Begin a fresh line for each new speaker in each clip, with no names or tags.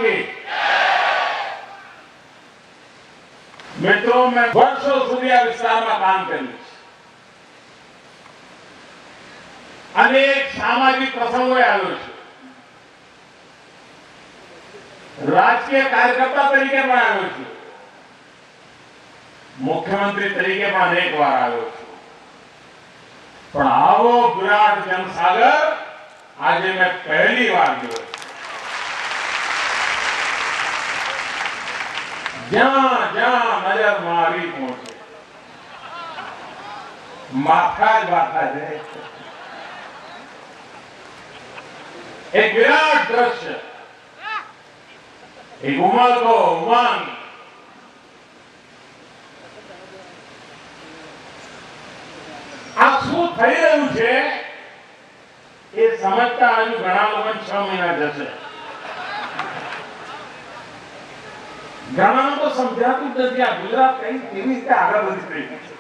की। मित्रों, मैं वर्षों સુધી આ વિસ્તારમાં કામ કર્યું છે। અનેક સામાજિક પ્રસંગોએ આવ્યો છું। રાજકીય કાર્યકર્તા તરીકે પણ આવ્યો છું। મુખ્યમંત્રી તરીકે પણ અનેક વાર આવ્યો છું। પણ આવો વિરાટ જનસાગર આજે મેં પહેલી વાર જોયો। જ્યાં જ્યાં નજર મારી પહોંચે માથા જ માથા જાય। एक विराट दृश्य, एक उमंगो उमंग, આ શું થઈ રહ્યું છે એ સમજતા હજુ ઘણા લોકો 6 મહિના જશે। ઘણાને તો સમજાતું જ નથી આ ગુજરાત કઈ કેવી રીતે આગળ વધી રહ્યું છે।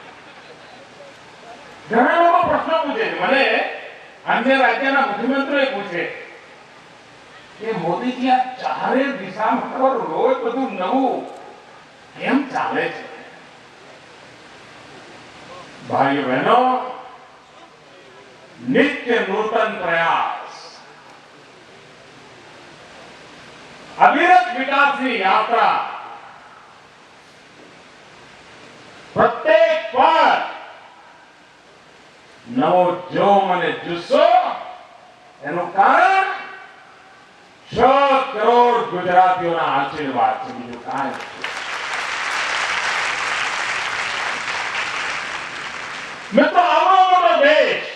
ઘણા લોકો પ્રશ્ન પૂછે છે, મને અન્ય રાજ્યના મુખ્યમંત્રીએ પૂછે કે મોદીજી આ ચારે દિશામાં રોજ બધું નવું કેમ ચાલે છે? भाइयों बहनों, नित्य नूतन प्रयास, अविरत विकास की यात्रा, प्रत्येक पर नवो जोम અને જુસ્સો એનું કારણ 6 કરોડ ગુજરાતીઓના આશીર્વાદ છે। બીજું કાંઈ નથી। મિત્રો, આવડો મોટો દેશ,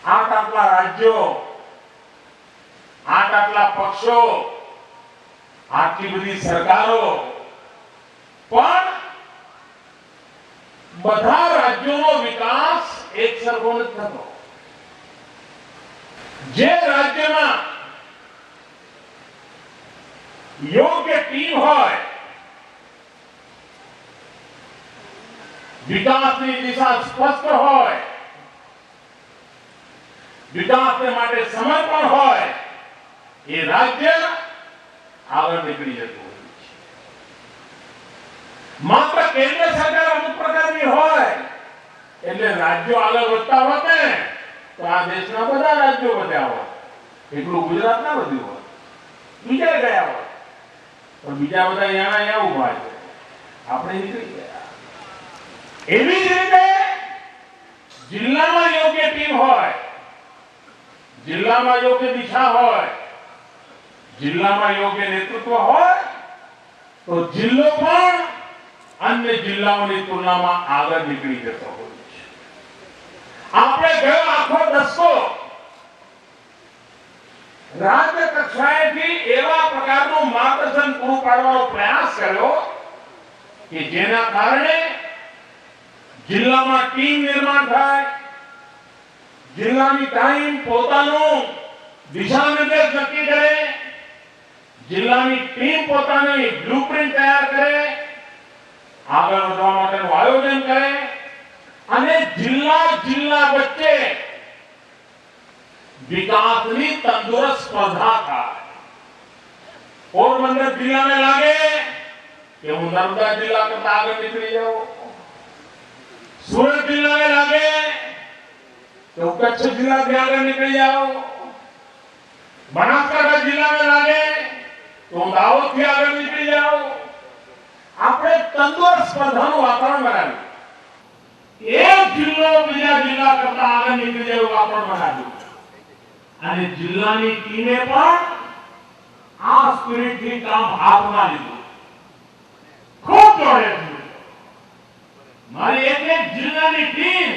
8 આટલા રાજ્યો, 8 આટલા પક્ષો, આટલી બધી સરકારો, પણ બધા રાજ્યોનો વિકાસ એક સરખો નથી થતો। જે રાજ્યમાં યોગ્ય ટીમ હોય, વિકાસની દિશા સ્પષ્ટ હોય, વિકાસને માટે સમર્પણ હોય, એ રાજ્ય આગળ નીકળી જતું હોય છે। માત્ર કેન્દ્ર સરકાર અમુક પ્રકારની હોય એટલે રાજ્યો આગળ વધતા હોત ને તો આ દેશના બધા રાજ્યો વધ્યા હોત, એટલું ગુજરાત ના વધ્યું હોત, બીજા ગયા હોત, પણ બીજા બધા અહીંયા ઉભા છે, આપણે નીકળી ગયા। એવી જ રીતે જિલ્લામાં યોગ્ય ટીમ હોય, જિલ્લામાં યોગ્ય દિશા હોય, જિલ્લામાં યોગ્ય નેતૃત્વ હોય તો જિલ્લો પણ અન્ય જિલ્લાઓની તુલનામાં આગળ નીકળી જતો હોય છે। આપણે ગયો આખો દશકો રાજ્ય કક્ષાએથી એવા પ્રકારનું માર્ગદર્શન પૂરું પાડવાનો પ્રયાસ કર્યો કે જેના કારણે જિલ્લામાં ટીમ નિર્માણ થાય, જિલ્લાની ટાઈમ પોતાનું દિશા નિર્દેશ નક્કી કરે, જિલ્લાની ટીમ પોતાની બ્લુપ્રિન્ટ તૈયાર કરે, આગળ વધવા માટેનું આયોજન કરે અને જિલ્લા વચ્ચે વિકાસની તંદુરસ્ત સ્પર્ધા થાય। પોરબંદર જિલ્લાને લાગે કે હું નર્મદા જિલ્લા કરતા આગળ નીકળી જાઉં, सूरत जिला में लागे तो कच्छ जिला से आगे निकल जाओ, बनासकांठा जिला में लागे तो दाहोद से आगे निकल जाओ। આપણે તંદુરસ્ત સ્પર્ધાનું વાતાવરણ બનાવ્યું, એક જિલ્લો બીજા જિલ્લા કરતા આગળ નીકળી જાય એવું વાતાવરણ બનાવ્યું અને જિલ્લાની ટીમે પણ આ સ્પિરિટથી કામ હાથમાં લીધું, ખૂબ દોડે છે। મારી એક જિલ્લાની ટીમ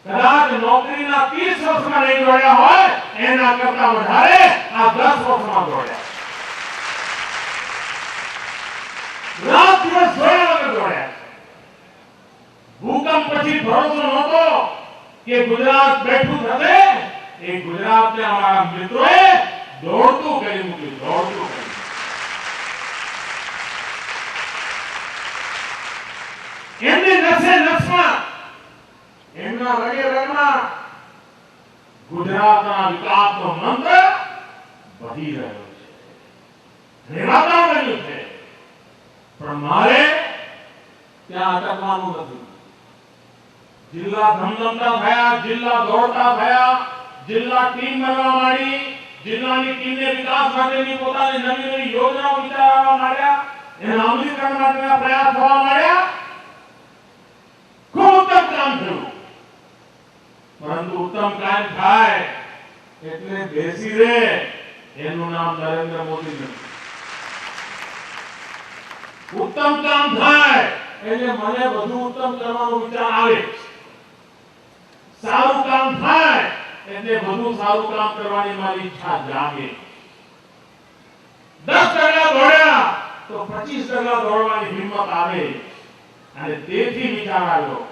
કદાચ નોકરીના 30 વર્ષમાં નહીં દોડ્યા હોય એના કરતા વધારે આ 10 વર્ષમાં દોડ્યા। રાત દિવસ જોયા વગર દોડ્યા। ભૂકંપ પછી ભરોસો નહોતો કે ગુજરાત બેઠું થશે, એ ગુજરાતને અમારા મિત્રોએ દોડતું કરી મૂક્યું, દોડતું કર્યું। એમની નસે નસમાં, એમના રગે રગમાં ગુજરાતના વિકાસનો મંત્ર વહી રહ્યો છે, નિરાકરણ બન્યું છે, પણ મારે ત્યાં અટકવાનું નથી. જિલ્લા ધમધમતા થયા, જિલ્લા દોડતા થયા, જિલ્લા ટીમ બનવા માંડી, જિલ્લાની ટીમને વિકાસ માટેની પોતાની નવી નવી યોજનાઓ વિચારવા માંડ્યા, એના અમલીકરણ માટેના પ્રયાસ થવા માંડ્યા. ખૂબ ઉત્તમ કામ થયું, પરંતુ ઉત્તમ કામ થાય એટલે બેસી રહે એનું નામ નરેન્દ્ર મોદી નથી. ઉત્તમ કામ થાય એટલે મને વધુ ઉત્તમ કરવાનો વિચાર આવે. સારું કામ થાય એટલે વધુ સારું કામ કરવાની મારી ઈચ્છા જાગે. 10 ડગલા દોડ્યા તો 25 ડગલા દોડવાની હિંમત આવે. અને તેથી વિચાર આવ્યો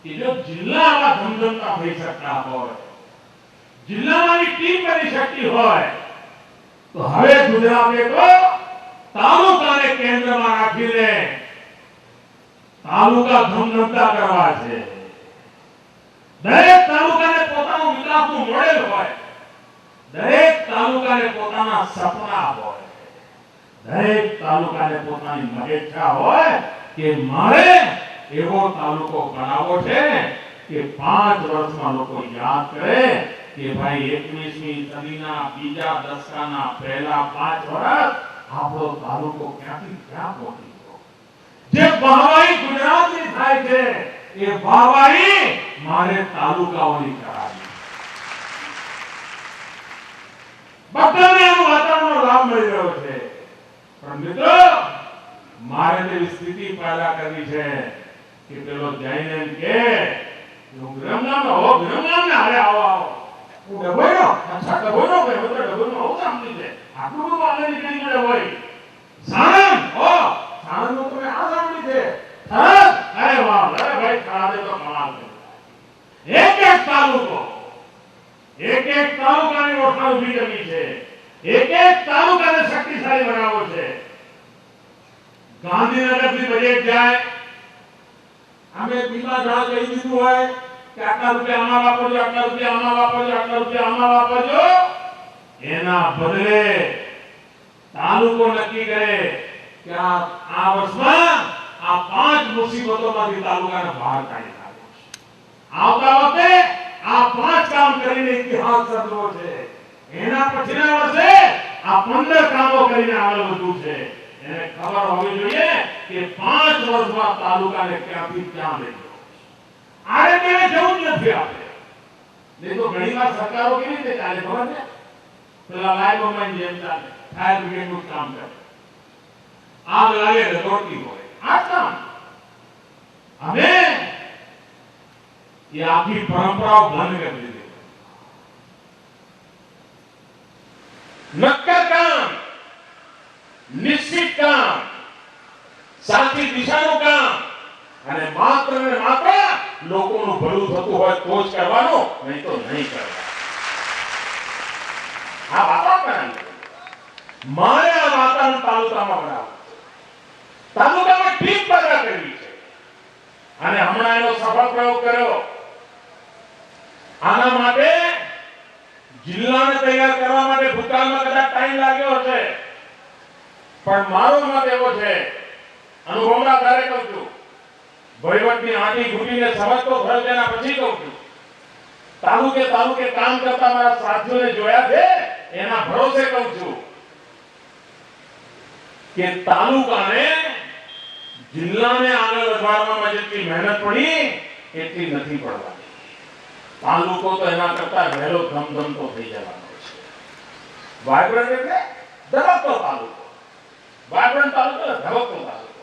કે જો જિલ્લા આવા ધમધમતા થઈ શકતા હોય, જિલ્લાની ટીમ બની શકતી હોય, તો હવે ગુજરાતે તો તાલુકાને કેન્દ્રમાં રાખીને તાલુકા ધમધમતા કરવા છે. દરેક તાલુકાને પોતાનું વિકાસનું મોડેલ હોય, દરેક તાલુકાને પોતાના સપના હોય, દરેક તાલુકાને પોતાની મહેચ્છા હોય કે મારે એવો તાલુકો બનાવવો છે કે 5 વર્ષમાં લોકો યાદ કરે કે ભાઈ 21મી સદીના બીજા દશકાના પહેલા 5 વર્ષ આપણો તાલુકો ક્યાંથી ક્યાં પહોંચી ગયો. જે વાહવાહી ગુજરાતની થાય છે એ વાહવાહી મારે તાલુકાઓની કરાવી. બધાને આનું વાતાવરણનો લાભ મળી રહ્યો છે, પણ મિત્રો મારે તેવી સ્થિતિ પેદા કરવી છે કે પેલો જઈને એમ કે હું વિરમગામ હો, વિરમગામ ને હારે આવો, હું ડભોઈનો, અચ્છા ડભોઈનો ભાઈ, હું તો ડભોઈનો આવું સાંભળી છે, આટલું બધું આગળ નીકળી ગયો ડભોઈ. સાણંદ હો, સાણંદ નું તમે આ સાંભળી છે, થરાદ, અરે વાહ, અરે ભાઈ થરાદે તો કમાલ કર્યું. એક તાલુકાની ઓળખાણ ઊભી કરવી છે, એક તાલુકાને શક્તિશાળી બનાવવો છે. ગાંધીનગરથી બજેટ જાય, અમે બીમા જણા કહી દીધું હોય કે આટલા રૂપિયા આમાં વાપરજો, આટલા રૂપિયા આમાં વાપરજો, આટલા રૂપિયા આમાં વાપરજો, એના બદલે તાલુકો નક્કી કરે કે આ વર્ષમાં આ 5 મુસીબતોમાંથી તાલુકાને બહાર કાઢી નાખવો છે. આવતા વખતે આ 5 કામ કરીને ઇતિહાસ સર્જવો છે. એના પછીના વર્ષે આ 15 કામો કરીને આગળ વધવું છે. એને ખબર હોવી જોઈએ કે 5 વર્ષમાં તાલુકાને ક્યાંથી ક્યાં લઈ જવો. આરે કેવે જવું જ નથી આપણે. નહીં તો ઘણીવાર સરકારો કેવી રીતે ચાલે ખબર છે? પેલા લાઈવોમાં જેમ ચાલે, ફાયર બ્રિગેડનું કામ કરે, આગ લાગે દોડતી હોય, આ કામ. હવે એ આખી પરંપરાઓ બંધ કરી દીધી. નક્કર કામ, નિશ્ચિત કામ, સાચી દિશાનું કામ, અને માત્ર ને માત્ર લોકોનું ભલું થતું હોય તો જ કરવાનું, નહીં તો નહીં કરવાનું. આ વાતાવરણ મારે આ વાતાવરણ તાલુકામાં બનાવવું, તાલુકામાં ટીમ પેદા કરવી છે. અને હમણાં એનો સફળ પ્રયોગ કર્યો. આના માટે જિલ્લાને તૈયાર કરવા માટે ભૂતકાળમાં કદાચ ટાઈમ લાગ્યો હશે, પણ મારો મત એવો છે, અનુભવના આધારે કહું છું, વહીવટની આંટી ઘૂંટીને સમજતો થયો તેના પછી કહું છું, તાલુકે કામ કરતા મારા સાથીઓને જોયા છે, એના ભરોસે કહું છું કે તાલુકાને જિલ્લાને આગળ વધારવામાં જેટલી મહેનત પડી એટલી નથી પડવાની. તાલુકો તો એના કરતા વહેલો ધમધમતો થઈ જવાનો છે. વાઇબ્રન્ટ એટલે ધબકતો તાલુકો, વાઇબ્રન્ટ તાલુકો એટલે ધબકતો તાલુકો.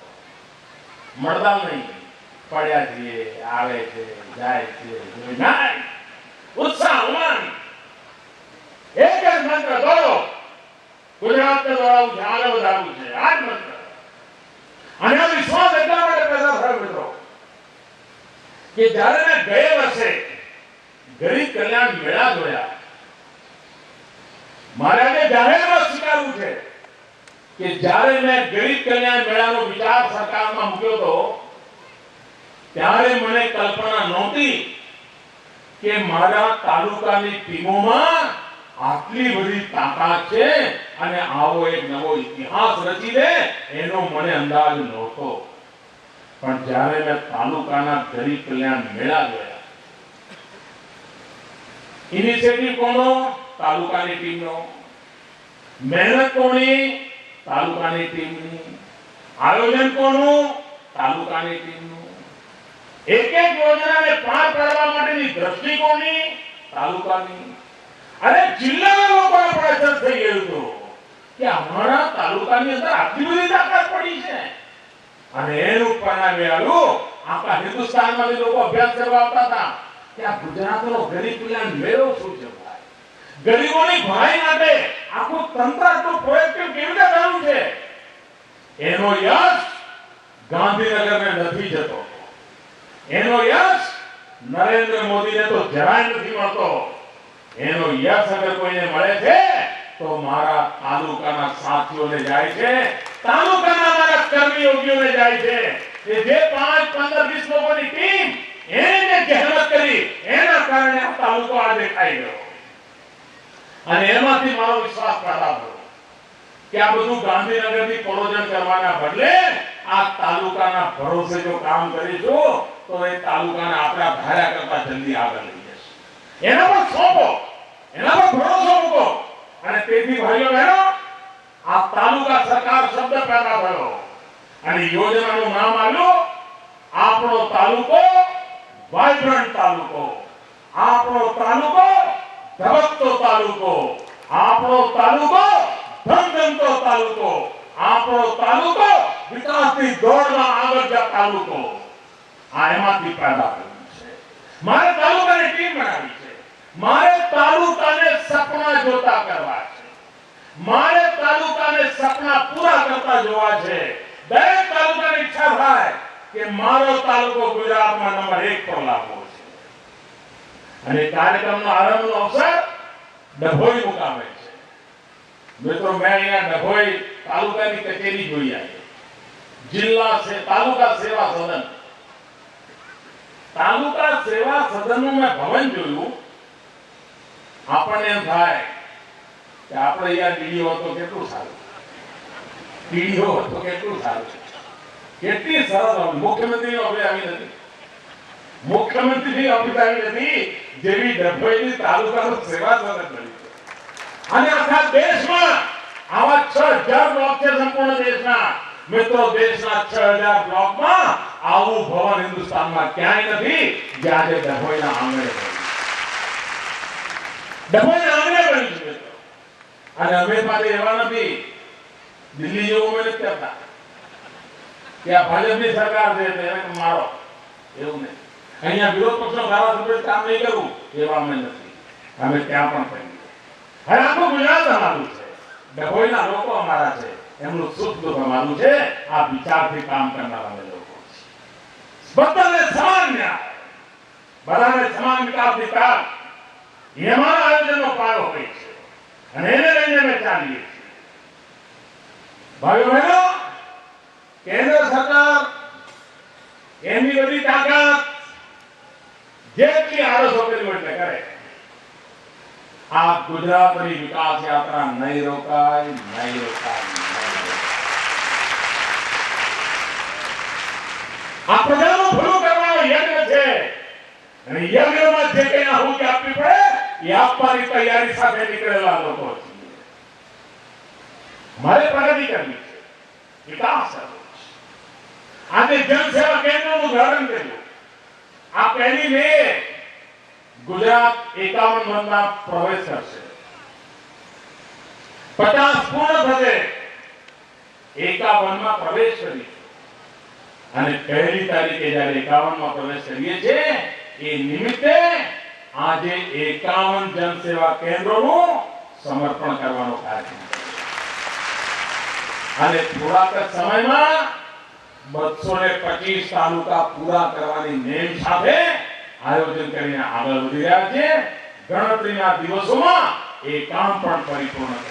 મળદાલ નહીં, પડ્યા છીએ, આવે છે, જાય છે, જાય, ઉત્સાહ, ઉમંગ, એક જ મંત્ર દોડો, ગુજરાતને દોડાવવું છે, આગળ વધારવું છે, આ જ મંત્ર. અને આ વિશ્વાસ એટલા માટે પેદા થયો મિત્રો કે જ્યારે મેં ગયા વર્ષે ગરીબ કલ્યાણ મેળા જોયા, મારે આજે જાહેરમાં સ્વીકારવું છે કે જ્યારે મેં ગરીબ કલ્યાણ મેળાનો વિચાર સરકારમાં મૂક્યો હતો ત્યારે મને કલ્પના નહોતી કે મારા તાલુકાની ટીમોમાં આટલી બધી તાકાત છે અને આવો એક નવો ઇતિહાસ રચી દે એનો મને અંદાજ નહોતો. પણ જ્યારે મેં તાલુકાના ગરીબ કલ્યાણ મેળા જોયા, ઇનિશિયેટિવ કોનો? તાલુકાની ટીમનો. મહેનત કોની? તાલુકાની ટીમની. આયોજન કોનું? તાલુકાની ટીમનું. એક એક યોજનાને પાર પાડવા માટેની દ્રષ્ટિ કોની? તાલુકાની. અરે જિલ્લાના લોકોને પણ અસર થઈ ગયું હતું કે અમારા તાલુકાની અંદર આટલી બધી તાકાત પડી છે. અને એનું પરિણામ આવ્યું, આખા હિન્દુસ્તાનમાંથી લોકો અભ્યાસ કરવા આવતા હતા કે આ ગુજરાતનો ગરીબ કલ્યાણ મેળો શું છે. ગરીબોની ભલાઈ માટે આખું તંત્ર આટલું પ્રોએક્ટિવ કેવી રીતે થયું છે. એનો યશ ગાંધીનગરને નથી જતો, એનો યશ નરેન્દ્ર મોદીને તો જરાય નથી મળતો. એનો યશ અગર કોઈને મળે છે તો મારા તાલુકાના સાથીઓને જાય છે, તાલુકાના મારા કર્મયોગીઓને જાય છે. કે જે 5, 15, 20 લોકોની ટીમ એને જહેમત કરી એના કારણે આ તાલુકો આ દેખાઈ ગયો. અને એમાંથી મારો વિશ્વાસ પેદા થયો કે આ બધું ગાંધીનગરથી પરોજન કરવાના બદલે આ તાલુકાના ભરોસે જો કામ કરીશું તો એ તાલુકાને આપણા ધાર્યા કરતા જલ્દી આગળ લઈ જશે. એના પર સોંપો, એના પર ભરોસો મૂકો. અને તેથી ભાઈઓ બહેનો, આ તાલુકા સરકાર શબ્દ પેદા થયો અને યોજનાનું નામ આવ્યું આપણો તાલુકો વાઇબ્રન્ટ તાલુકો, આપણો તાલુકો ધબકતો તાલુકો, આપણો તાલુકો ધમધમતો તાલુકો, આપણો તાલુકો વિકાસની દોડમાં આગળ જતો તાલુકો. આ એમાંથી પેદા થયું છે. મારે તાલુકાની ટીમ બનાવી છે, મારે તાલુકાને સપના જોતા કરવા છે, મારે તાલુકાને સપના પૂરા કરતા જોવા છે. દરેક તાલુકાની ઈચ્છા થાય કે મારો તાલુકો ગુજરાતમાં નંબર 1 પર લાવવો છે. અને કાર્યક્રમનો આરંભનો અવસર ડભોઈ મુકામે છે. મિત્રો, મેં અહીંયા ડભોઈ તાલુકાની કચેરી જોઈ આવી, જિલ્લા તાલુકા સેવા સદન. તાલુકા સેવા સદનનું મેં ભવન જોયું. આપણને એમ થાય કે આપણે અહીંયા ડીડીઓ હતો કેટલું સારું, ડીડીઓ હતો કેટલું સારું, કેટલી સરસ. મુખ્યમંત્રીનો ઓફિસ આવી નથી, મુખ્યમંત્રીની ઓફિસ આવી નથી જેવી ડભોઈની તાલુકાનું સેવા સદન બની છે. અને આખા દેશમાં આવા 6000 બ્લોક છે સંપૂર્ણ દેશના. મિત્રો, દેશના 6000 બ્લોકમાં આવું ભવન હિન્દુસ્તાનમાં ક્યાંય નથી જે આજે ડભોઈના આંગણે બન્યું. ડભોઈના આંગણે બન્યું છે મિત્રો. અને અમે પાસે એવા નથી દિલ્હી જેવું અમે નથી કરતા કે આ ભાજપની સરકાર છે એને મારો, એવું નહીં. અહીંયા વિરોધ પક્ષનો ધારાસભ્ય કામ નહીં કરવું એવા અમે નથી. અમે ત્યાં પણ કરીએ. હવે આખું ગુજરાત અમારું છે, ડભોઈના લોકો અમારા છે, એમનું સુખ દુઃખ અમારું છે. આ વિચારથી કામ કરનારા અમે લોકો છે. બધાને સમાન ન્યાય, બધાને સમાન વિકાસની તક, એ અમારા આયોજનનો પાયો હોય છે અને એને લઈને અમે ચાલીએ છીએ. ભાઈઓ બહેનો, કેન્દ્ર સરકાર એમની બધી તાકાત જેટલી આળસો કર્યું એટલે કરે. આ ગુજરાતની વિકાસ યાત્રા નહીં રોકાય, નહીં રોકાય. આ પ્રજાનું ભલું કરવાનો યજ્ઞ છે અને યજ્ઞમાં જે કંઈ આહુતિ આપવી પડે એ આપવાની તૈયારી સાથે નીકળેલા લોકો છે. મારે પ્રગતિ કરવી છે, વિકાસ કરવો છે. આજે જનસેવા કેન્દ્રનું ઉદાહરણ કર્યું. આ પહેલી મે ગુજરાત 51 મતમાં પ્રવેશ કરશે. 50 પૂર્ણ થશે, 51 માં પ્રવેશ કરી. અને પહેલી તારીખે જ્યારે 51 માં પ્રવેશ કરીએ છીએ એ નિમિત્તે આજે 51 જનસેવા કેન્દ્રોનું સમર્પણ કરવાનો કાર્યક્રમ છે. અને થોડાક સમયમાં 225 તાલુકા પૂરા કરવાની નેમ સાથે આયોજન કરીને આગળ વધી રહ્યા છે. ગણતરીના દિવસોમાં એ કામ પણ પરિપૂર્ણ